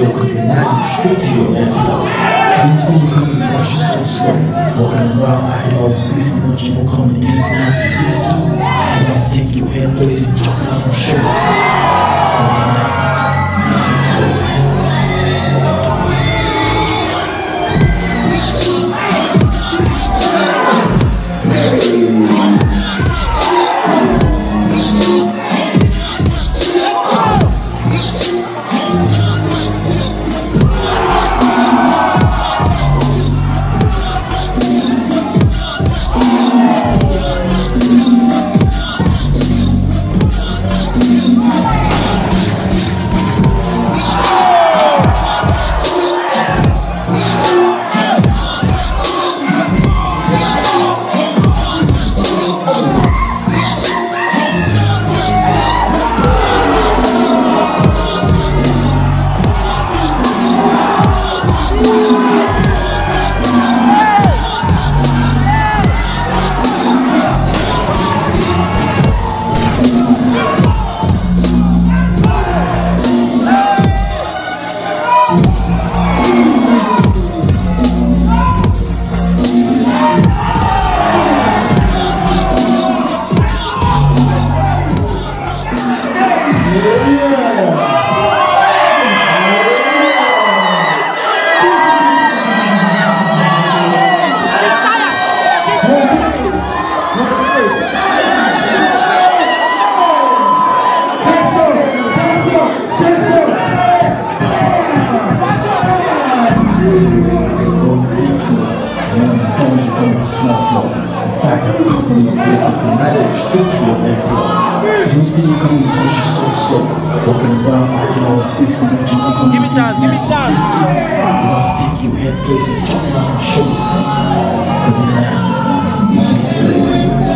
flow, cause tonight you straight to your airflow. When you see me coming, you rush you so slow. Walking around like all beastin' much more coming against now she's risky. I'm gonna take your head place and jump on your shoulders. Cause I'm nice, slow. In fact, I'm coming in flow, cause tonight I'm straight to your airflow. When you see me coming, you push you so slow. Walking around like all beastin' much more coming against now she's risky. I'm gonna take your head place and jump on your shoulders, cause I'm nice, slave.